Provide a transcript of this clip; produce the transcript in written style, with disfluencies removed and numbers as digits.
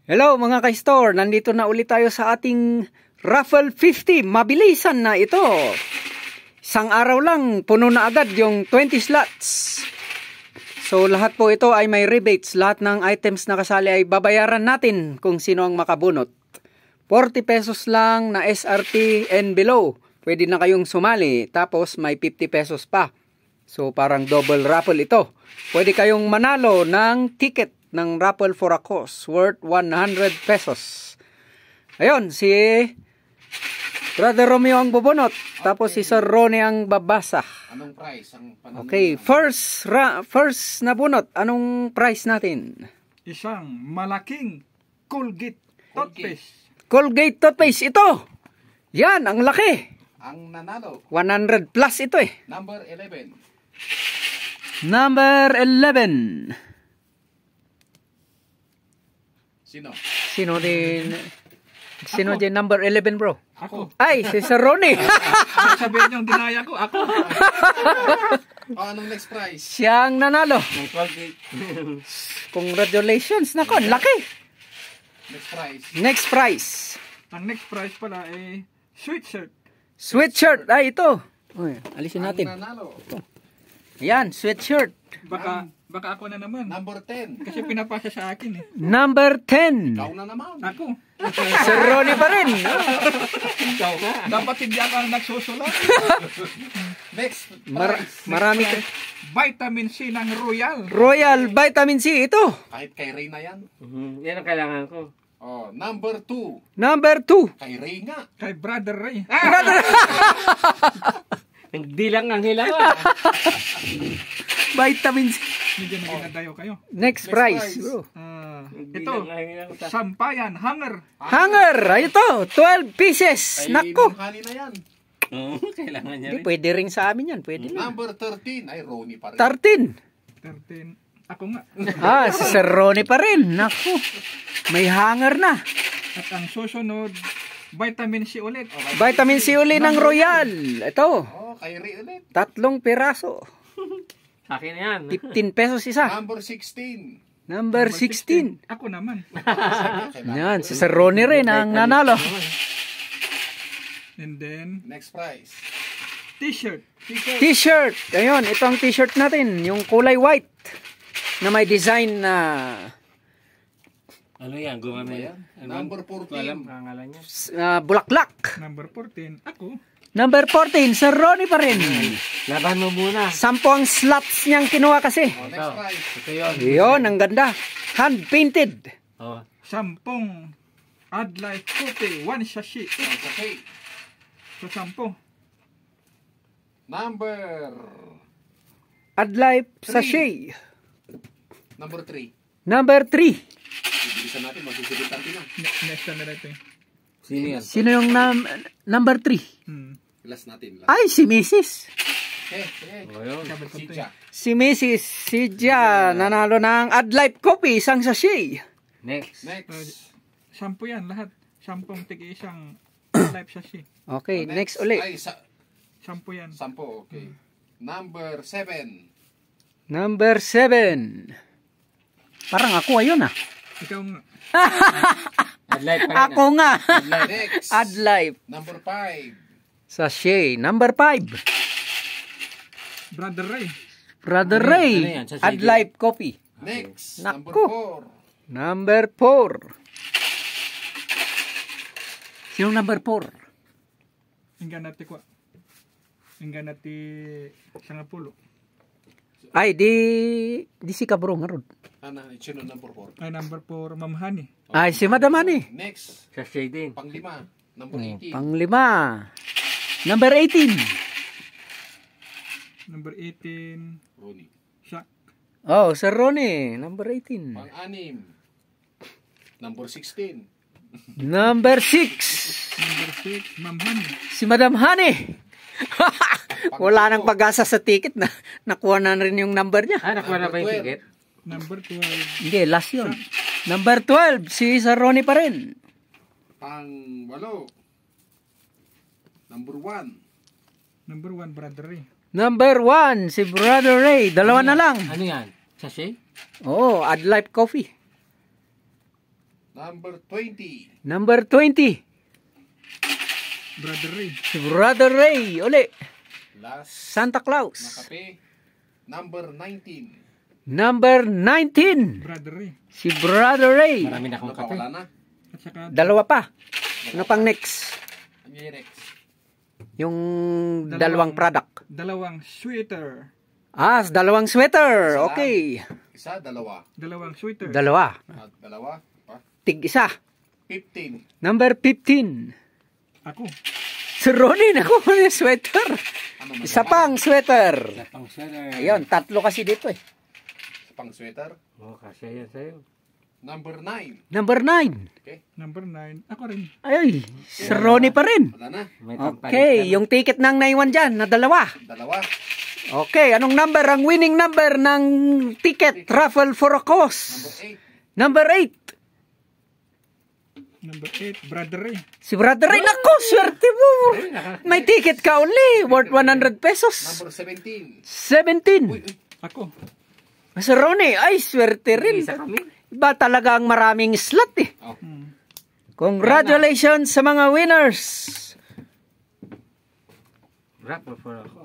Hello mga ka-store, nandito na ulit tayo sa ating Raffle 50. Mabilisan na ito. Isang araw lang, puno na agad yung 20 slots. So lahat po ito ay may rebates. Lahat ng items na kasali ay babayaran natin kung sino ang makabunot. 40 pesos lang na SRT and below. Pwede na kayong sumali. Tapos may 50 pesos pa. So parang double raffle ito. Pwede kayong manalo ng ticket ng raffle for a cause worth 100 pesos. Ayun, si Brother Romeo ang bubunot. Tapos si Sir Ronnie ang babasa. Anong price? Okay, first na bunot. Anong price natin? Isang malaking Colgate toothpaste. Colgate toothpaste ito. Yan, ang laki. Ang nanalo. 100 plus ito eh. Number 11. Number 11. Sino din number 11, bro? Ako. Ay, si Sir Ronnie. Sabihin niyong dinaya ko, ako. Anong next prize? Siyang nanalo. Congratulations. Nako, laki. Next prize. Next prize. Ang next prize pala ay sweatshirt. Sweatshirt. Ay, ito. Uy, alisin natin. Ang nanalo. Yan, sweatshirt. Baka ako na naman. Number 10. Kasi pinapasa sa akin eh. Number 10. Ikaw na naman. Ako. Sir Ronnie pa rin. Ikaw na. Dapat hindi ako ang nagsusulat. Next prize. Marami. Vitamin C ng Royal. Royal Vitamin C ito. Kahit kay Ray na yan. Yan ang kailangan ko. Oh, number 2. Number 2. Kay Ray nga. Kay Brother Ray. Hindi lang ang hilangan. Vitamin C. Medyo naging kayo. Next prize, bro. Ito, sampayan, hanger. Hanger. Ay, ito. 12 pieces. Kay Nako. Mangani na yan. Kailangan niya Hindi, rin. pwede rin sa amin yan. Pwede na. Number 13. Ay, Ronnie pa rin. 13. 13. Ako nga. Si Sir Ronnie pa rin. Nako. May hanger na. At ang susunod, vitamin C ulit. Vitamin C uli ng Royal. Ito. Oh, kay Ray ulit. 3 piraso. Akin na yan. 15 pesos isa. Number 16. Number 16. Ako naman. Yan, si Sir Ronnie rin ang nanalo. And then, Next prize. t-shirt. T-shirt. Ayun, ito ang t-shirt natin. Yung kulay white. Na may design na Ano yan? Gumana yan? Number 14. Alam pangalan niya. bulaklak. Number 14. Ako. Number 14, Sir Ronnie pa rin. Laban mo muna. 10 ang slots niyang kinuha kasi. Oh, next prize. Ito yun. Yun, ang ganda. Hand-painted. Oh. 10 Adlife Coffee, 1 sachet. Okay. So 10. Number Adlife sachet. Number 3. Number 3. Bilisan natin, magsusulitan din na. Next na ito eh. Sino yan? Sino yung number 3? Last natin. Ay, si Mrs. Oh, yun. Sitya. Si Mrs. Sidja nanalo ng Adlife Coffee, isang sachet. Next. Next. 10 yan lahat. 10 tigi isang Adlife sachet. Okay, next uli. Ay, 10 yan. 10. Okay. Number 7. Number 7. Parang ako ayun ah. Ikaw nga. Adlife pa rin. Ako nga. Next. Adlife Number 5. sachet. Number 5. Brother Ray. Brother Ano Ray. yan? Sachet Adlife Coffee. Next. Naku. Number 4. Number 4. Sinong number 4? Inggan natin ko. Inggan natin sangapulo. Ay, di si Kabro nga ron. Ano, sino number 4? Ay, number 4, Ma'am Honey. Ay, si Madam Ani. Next. Sa shade din. Pang-5. Number 18. Pang-5. Number 18. Number 18, Ronnie. Shaq. Oh, Sir Ronnie. Number 18. Pang-6. Number 16. Number 6. Number 6, Ma'am Honey. Si Madam Honey. Wala nang pag-asa sa ticket na nakuha na rin yung number niya. Ah, nakuha na ba yung Number ticket? Number 12, Hindi, last yun. Number 12, si Sir Ronnie pa rin. Pang-8. Number 1. Number 1, Brother Ray. Number 1, si Brother Ray. Dalawa na lang. Ano yan? Sachet? Oo, Adlife Coffee. Number 20. Number 20. Brother Ray. Si Brother Ray. Uli. Last Santa na Claus. kape. Number 19. Number 19. Brother Ray. Si Brother Ray. Marami na akong kape. Wala na. At saka Dalawa pa. Ano pang next? Ano yung next? Yung dalawang product. dalawang sweater. Dalawang sweater. Okay. Isa, dalawa. Dalawang sweater. Dalawa. At dalawa. Pa. Tig isa. 15. Number 15. Ako. Si Ronnie, nakuha niya sweater. Ano man Isa naman? pang sweater. Pang sweater. Ayun, tatlo kasi dito eh. Isa pang sweater. Oh, kasya yan sa'yo. Number 9. Number 9. Number 9. Ako rin. Ay, si Ronnie pa rin. Wala na. May tampalit Okay, ka na. yung ticket nang naiwan dyan, na dalawa. Dalawa. Okay, anong number ang winning number ng ticket raffle for a cause? Number 8. Number 8. Number 8. Brother Ray. Si Brother Ray, nako, swerte mo. May ticket ka only, worth 100 pesos. Number 17. 17. Uy, Ako. Si Ronnie, ay, swerte rin. Isa kami. Iba talaga ang maraming slot eh. Oh. Congratulations sa mga winners. Raffle for ako.